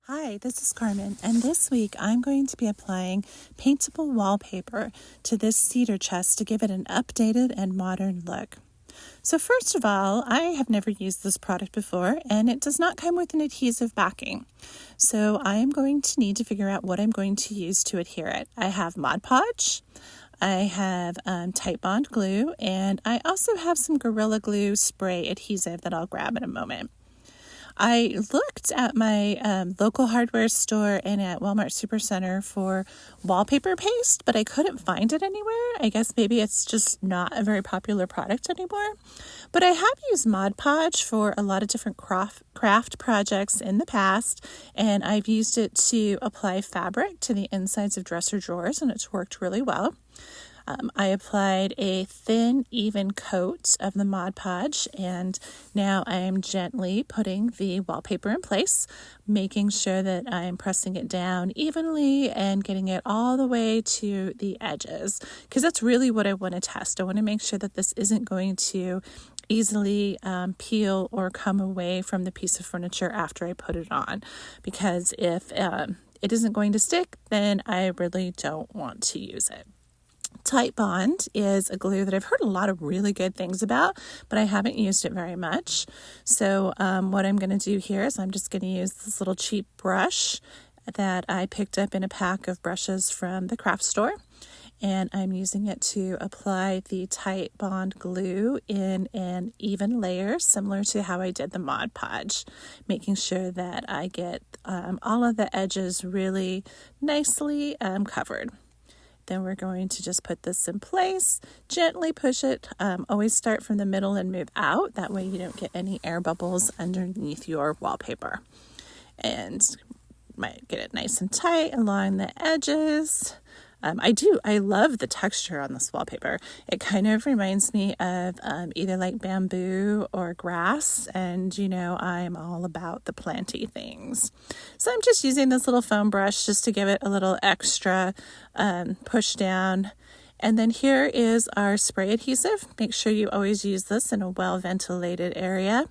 Hi, this is Carmen, and this week I'm going to be applying Paintable Wallpaper to this cedar chest to give it an updated and modern look. So first of all, I have never used this product before, and it does not come with an adhesive backing. So I am going to need to figure out what I'm going to use to adhere it. I have Mod Podge, I have Titebond glue, and I also have some Gorilla Glue spray adhesive that I'll grab in a moment. I looked at my local hardware store and at Walmart Supercenter for wallpaper paste, but I couldn't find it anywhere. I guess maybe it's just not a very popular product anymore. But I have used Mod Podge for a lot of different craft projects in the past, and I've used it to apply fabric to the insides of dresser drawers, and it's worked really well. I applied a thin, even coat of the Mod Podge, and now I am gently putting the wallpaper in place, making sure that I'm pressing it down evenly and getting it all the way to the edges, because that's really what I want to test. I want to make sure that this isn't going to easily peel or come away from the piece of furniture after I put it on, because if it isn't going to stick, then I really don't want to use it. Titebond is a glue that I've heard a lot of really good things about, but I haven't used it very much. So what I'm going to do here is I'm just going to use this little cheap brush that I picked up in a pack of brushes from the craft store. And I'm using it to apply the Titebond glue in an even layer, similar to how I did the Mod Podge, making sure that I get all of the edges really nicely covered. Then we're going to just put this in place, gently push it, always start from the middle and move out. That way you don't get any air bubbles underneath your wallpaper. And might get it nice and tight along the edges. I love the texture on this wallpaper. It kind of reminds me of either like bamboo or grass, and you know I'm all about the planty things. So I'm just using this little foam brush just to give it a little extra push down. And then here is our spray adhesive. Make sure you always use this in a well-ventilated area.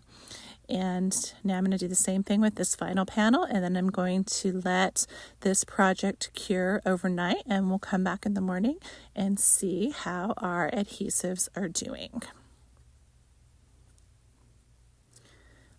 And now I'm going to do the same thing with this final panel, and then I'm going to let this project cure overnight, and we'll come back in the morning and see how our adhesives are doing.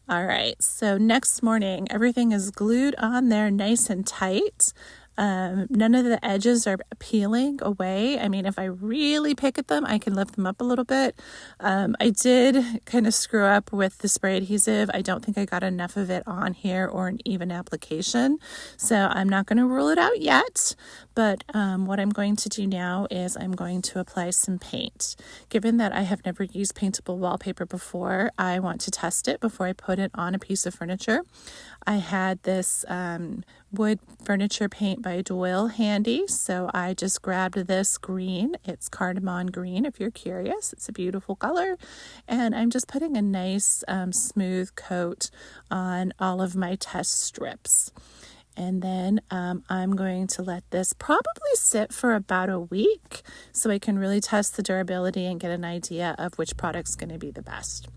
All right, so next morning, everything is glued on there nice and tight. None of the edges are peeling away. I mean, if I really pick at them, I can lift them up a little bit. I did kind of screw up with the spray adhesive. I don't think I got enough of it on here or an even application. So I'm not going to rule it out yet. But what I'm going to do now is I'm going to apply some paint. Given that I have never used paintable wallpaper before, I want to test it before I put it on a piece of furniture. I had this wood furniture paint by Doyle handy, so I just grabbed this green. It's cardamom green if you're curious. It's a beautiful color, and I'm just putting a nice smooth coat on all of my test strips. And then I'm going to let this probably sit for about a week so I can really test the durability and get an idea of which product's going to be the best.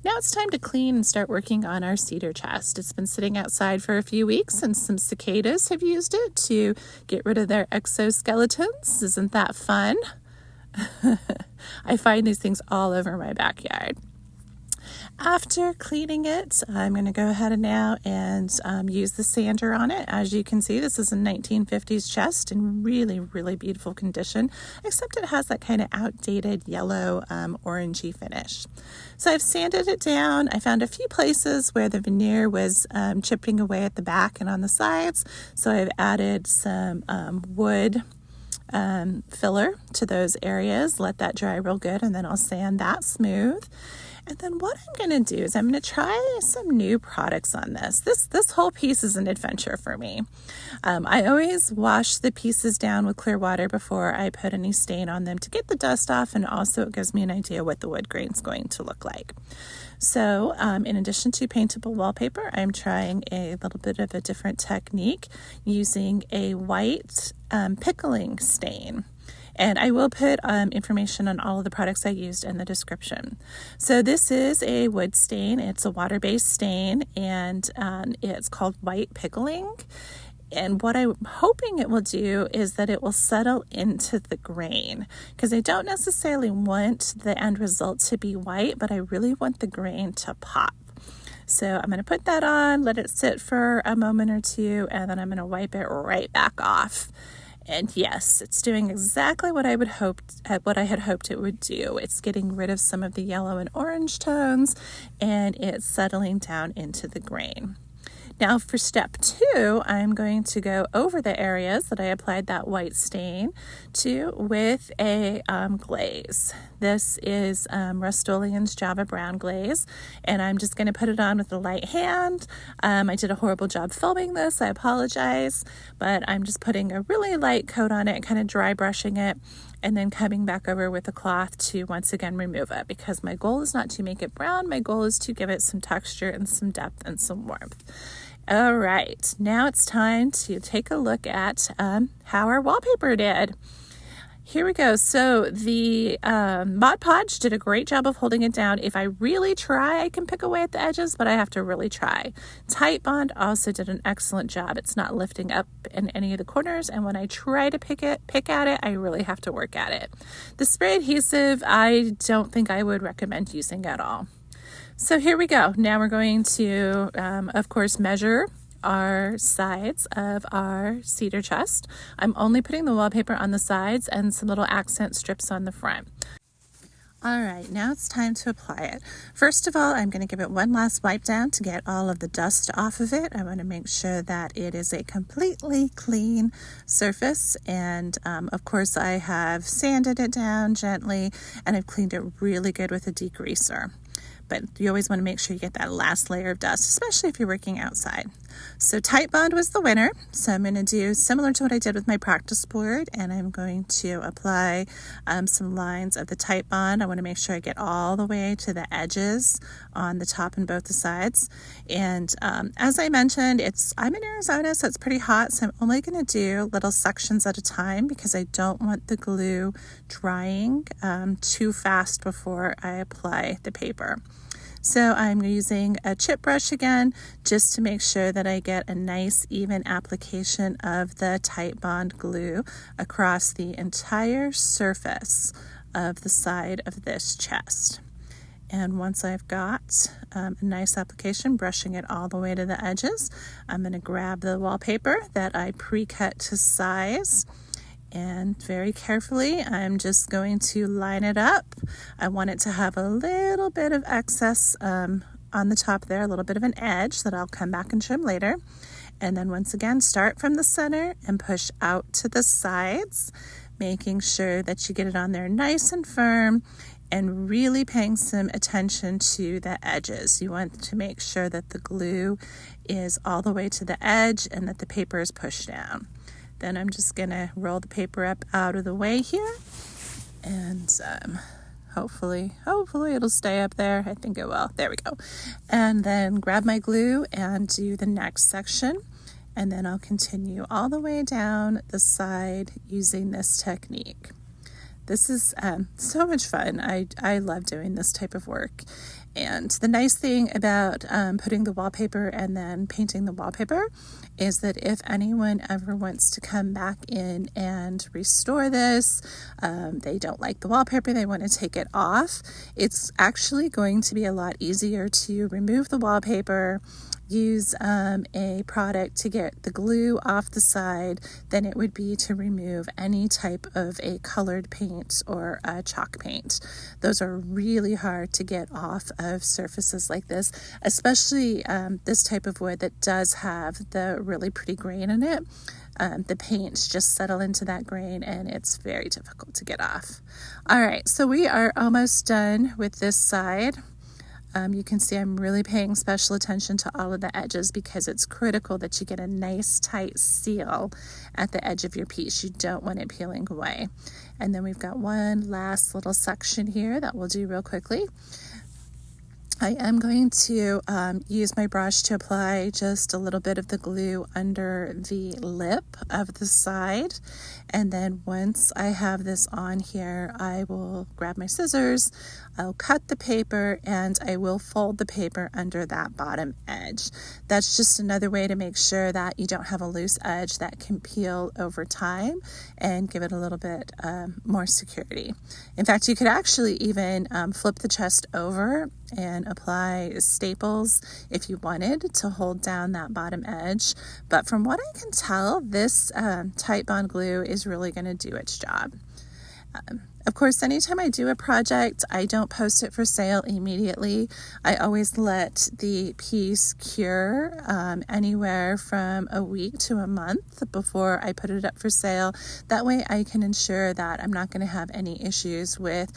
Now it's time to clean and start working on our cedar chest. It's been sitting outside for a few weeks, and some cicadas have used it to get rid of their exoskeletons. Isn't that fun? I find these things all over my backyard. After cleaning it, I'm going to go ahead and now and use the sander on it. As you can see, this is a 1950s chest in really, really beautiful condition, except it has that kind of outdated yellow orangey finish. So I've sanded it down. I found a few places where the veneer was chipping away at the back and on the sides, so I've added some wood filler to those areas. Let that dry real good, and then I'll sand that smooth. And then what I'm going to do is I'm going to try some new products on this. This whole piece is an adventure for me. I always wash the pieces down with clear water before I put any stain on them to get the dust off, and also it gives me an idea what the wood grain is going to look like. So in addition to paintable wallpaper, I'm trying a little bit of a different technique using a white pickling stain. And I will put information on all of the products I used in the description. So this is a wood stain. It's a water-based stain, and it's called White Pickling. And what I'm hoping it will do is that it will settle into the grain, because I don't necessarily want the end result to be white, but I really want the grain to pop. So I'm going to put that on, let it sit for a moment or two, and then I'm going to wipe it right back off. And yes, it's doing exactly what I had hoped it would do. It's getting rid of some of the yellow and orange tones, and it's settling down into the grain. Now for step 2, I'm going to go over the areas that I applied that white stain to with a glaze. This is Rustoleum's Java Brown Glaze, and I'm just going to put it on with a light hand. I did a horrible job filming this, I apologize, but I'm just putting a really light coat on it, kind of dry brushing it, and then coming back over with a cloth to once again remove it, because my goal is not to make it brown, my goal is to give it some texture and some depth and some warmth. All right, now it's time to take a look at how our wallpaper did. Here we go. So the Mod Podge did a great job of holding it down. If I really try, I can pick away at the edges, but I have to really try. Titebond also did an excellent job. It's not lifting up in any of the corners, and when I try to pick at it, I really have to work at it. The spray adhesive, I don't think I would recommend using at all. So here we go. Now we're going to, of course, measure our sides of our cedar chest. I'm only putting the wallpaper on the sides and some little accent strips on the front. All right, now it's time to apply it. First of all, I'm going to give it one last wipe down to get all of the dust off of it. I want to make sure that it is a completely clean surface, and of course I have sanded it down gently, and I've cleaned it really good with a degreaser. But you always want to make sure you get that last layer of dust, especially if you're working outside. So Titebond was the winner. So I'm going to do similar to what I did with my practice board, and I'm going to apply some lines of the Titebond. I want to make sure I get all the way to the edges on the top and both the sides. And as I mentioned, I'm in Arizona, so it's pretty hot. So I'm only going to do little sections at a time, because I don't want the glue drying too fast before I apply the paper. So I'm using a chip brush again, just to make sure that I get a nice even application of the Titebond glue across the entire surface of the side of this chest. And once I've got a nice application, brushing it all the way to the edges, I'm going to grab the wallpaper that I pre-cut to size, and very carefully I'm just going to line it up. I want it to have a little bit of excess on the top there, a little bit of an edge that I'll come back and trim later. And then once again, start from the center and push out to the sides, making sure that you get it on there nice and firm, and really paying some attention to the edges. You want to make sure that the glue is all the way to the edge and that the paper is pushed down. Then I'm just going to roll the paper up out of the way here, and hopefully it'll stay up there. I think it will. There we go. And then grab my glue and do the next section, and then I'll continue all the way down the side using this technique. This is so much fun. I love doing this type of work. And the nice thing about putting the wallpaper and then painting the wallpaper is that if anyone ever wants to come back in and restore this, they don't like the wallpaper, they want to take it off, it's actually going to be a lot easier to remove the wallpaper, use a product to get the glue off the side than it would be to remove any type of a colored paint or a chalk paint. Those are really hard to get off of surfaces like this, especially this type of wood that does have the really pretty grain in it. The paints just settle into that grain, and it's very difficult to get off. All right, so we are almost done with this side. You can see I'm really paying special attention to all of the edges, because it's critical that you get a nice tight seal at the edge of your piece. You don't want it peeling away. And then we've got one last little section here that we'll do real quickly. I am going to use my brush to apply just a little bit of the glue under the lip of the side. And then once I have this on here, I will grab my scissors, I'll cut the paper, and I will fold the paper under that bottom edge. That's just another way to make sure that you don't have a loose edge that can peel over time and give it a little bit more security. In fact, you could actually even flip the chest over and apply staples if you wanted to hold down that bottom edge. But from what I can tell, this Titebond glue is really going to do its job. Of course, anytime I do a project, I don't post it for sale immediately. I always let the piece cure anywhere from a week to a month before I put it up for sale. That way I can ensure that I'm not going to have any issues with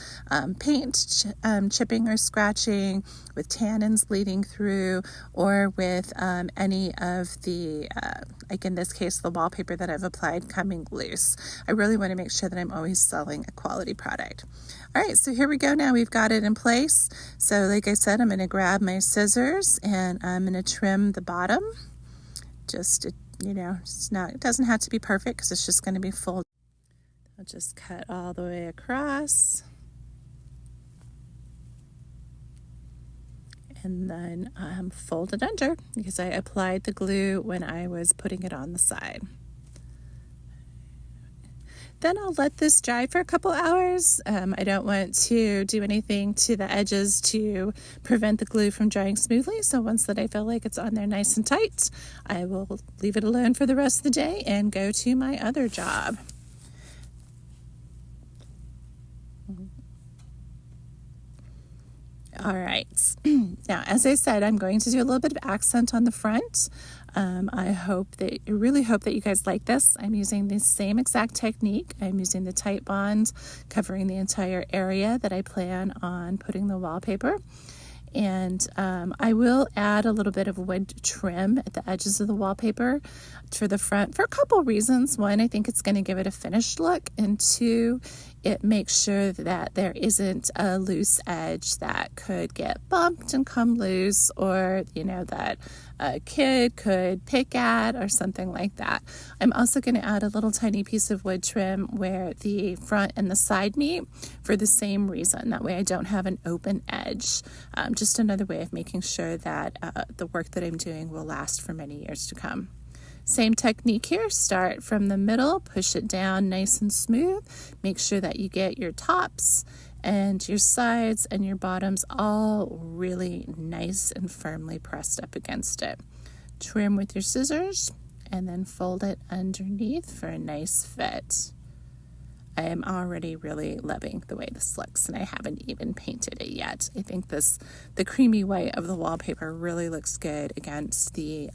paint chipping or scratching, with tannins bleeding through, or with any of the, like in this case, the wallpaper that I've applied coming loose. I really want to make sure that I'm always selling a quality product. All right, so here we go now. We've got it in place. So like I said, I'm going to grab my scissors and I'm going to trim the bottom. Just, you know, it doesn't have to be perfect because it's just going to be full. I'll just cut all the way across. And then fold it under because I applied the glue when I was putting it on the side. Then I'll let this dry for a couple hours. I don't want to do anything to the edges to prevent the glue from drying smoothly. So once that I feel like it's on there nice and tight, I will leave it alone for the rest of the day and go to my other job. All right, now as I said, I'm going to do a little bit of accent on the front. I really hope that you guys like this. I'm using the same exact technique. I'm using the Titebond covering the entire area that I plan on putting the wallpaper. And I will add a little bit of wood trim at the edges of the wallpaper for the front for a couple reasons. One, I think it's going to give it a finished look, and two, it makes sure that there isn't a loose edge that could get bumped and come loose, or, you know, that a kid could pick at or something like that. I'm also going to add a little tiny piece of wood trim where the front and the side meet for the same reason. That way I don't have an open edge. Just another way of making sure that the work that I'm doing will last for many years to come. Same technique here. Start from the middle, push it down nice and smooth. Make sure that you get your tops and your sides and your bottoms all really nice and firmly pressed up against it. Trim with your scissors and then fold it underneath for a nice fit. I am already really loving the way this looks, and I haven't even painted it yet. I think the creamy white of the wallpaper really looks good against the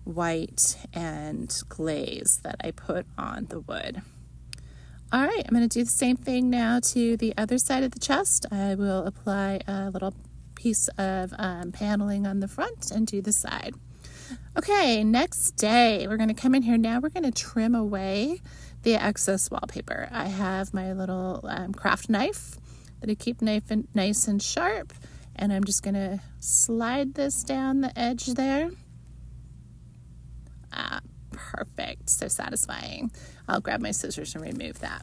white and glaze that I put on the wood. All right, I'm going to do the same thing now to the other side of the chest. I will apply a little piece of paneling on the front and do the side. Okay, next day, we're going to come in here now. We're going to trim away the excess wallpaper. I have my little craft knife that I keep nice and sharp, and I'm just going to slide this down the edge there. Perfect. So satisfying. I'll grab my scissors and remove that.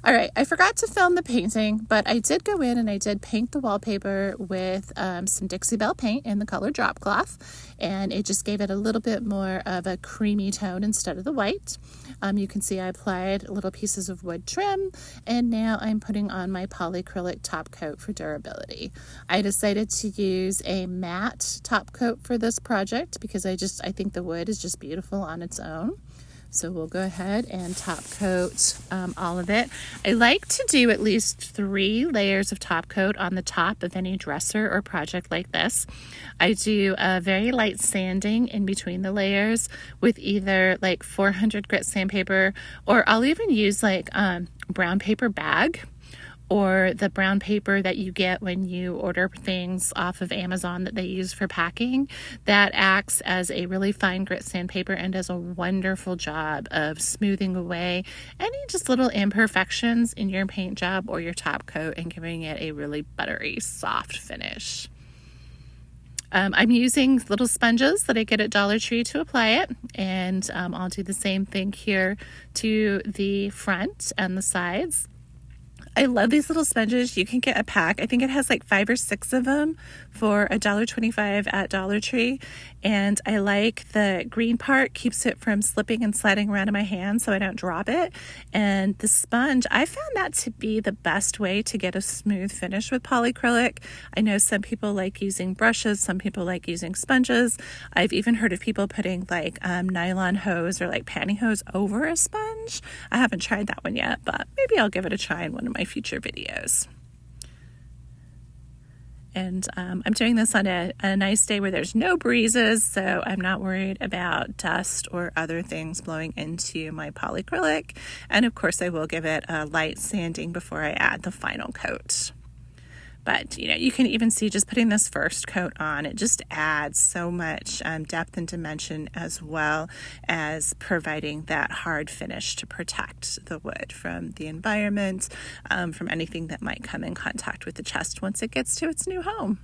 All right, I forgot to film the painting, but I did go in and I did paint the wallpaper with some Dixie Belle paint in the color drop cloth, and it just gave it a little bit more of a creamy tone instead of the white. You can see I applied little pieces of wood trim, and now I'm putting on my polyacrylic top coat for durability. I decided to use a matte top coat for this project because I think the wood is just beautiful on its own. So we'll go ahead and top coat all of it. I like to do at least 3 layers of top coat on the top of any dresser or project like this. I do a very light sanding in between the layers with either like 400 grit sandpaper, or I'll even use like brown paper bag, or the brown paper that you get when you order things off of Amazon that they use for packing. That acts as a really fine grit sandpaper and does a wonderful job of smoothing away any just little imperfections in your paint job or your top coat and giving it a really buttery, soft finish. I'm using little sponges that I get at Dollar Tree to apply it, and I'll do the same thing here to the front and the sides. I love these little sponges. You can get a pack. I think it has like 5 or 6 of them for $1.25 at Dollar Tree. And I like the green part, keeps it from slipping and sliding around in my hand so I don't drop it. And the sponge, I found that to be the best way to get a smooth finish with polyacrylic. I know some people like using brushes, some people like using sponges. I've even heard of people putting like nylon hose or like pantyhose over a sponge. I haven't tried that one yet, but maybe I'll give it a try in one of my future videos. And I'm doing this on a nice day where there's no breezes, so I'm not worried about dust or other things blowing into my polyacrylic. And of course I will give it a light sanding before I add the final coat. But, you know, you can even see just putting this first coat on, it just adds so much depth and dimension, as well as providing that hard finish to protect the wood from the environment, from anything that might come in contact with the chest once it gets to its new home.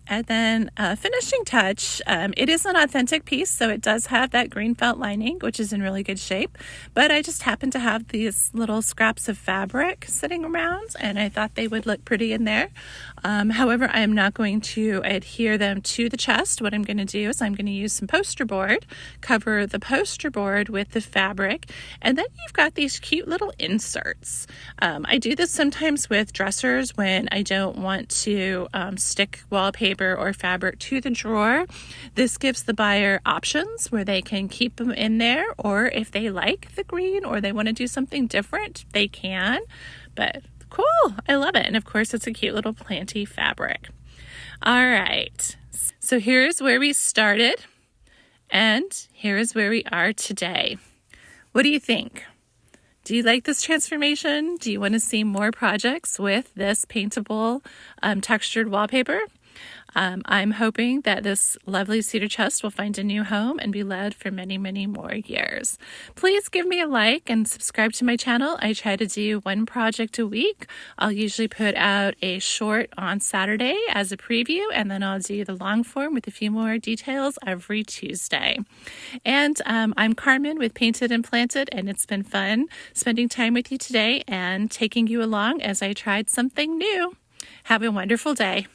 And then finishing touch, it is an authentic piece, so it does have that green felt lining, which is in really good shape. But I just happen to have these little scraps of fabric sitting around, and I thought they would look pretty in there. However, I am not going to adhere them to the chest. What I'm going to do is I'm going to use some poster board, cover the poster board with the fabric, and then you've got these cute little inserts. I do this sometimes with dressers when I don't want to stick wallpaper or fabric to the drawer. This gives the buyer options where they can keep them in there, or if they like the green or they want to do something different, they can. But cool, I love it. And of course, it's a cute little planty fabric. All right, so here's where we started, and here is where we are today. What do you think? Do you like this transformation? Do you want to see more projects with this paintable textured wallpaper? I'm hoping that this lovely cedar chest will find a new home and be loved for many, many more years. Please give me a like and subscribe to my channel. I try to do one project a week. I'll usually put out a short on Saturday as a preview, and then I'll do the long form with a few more details every Tuesday. And I'm Carmen with Painted and Planted, and it's been fun spending time with you today and taking you along as I tried something new. Have a wonderful day.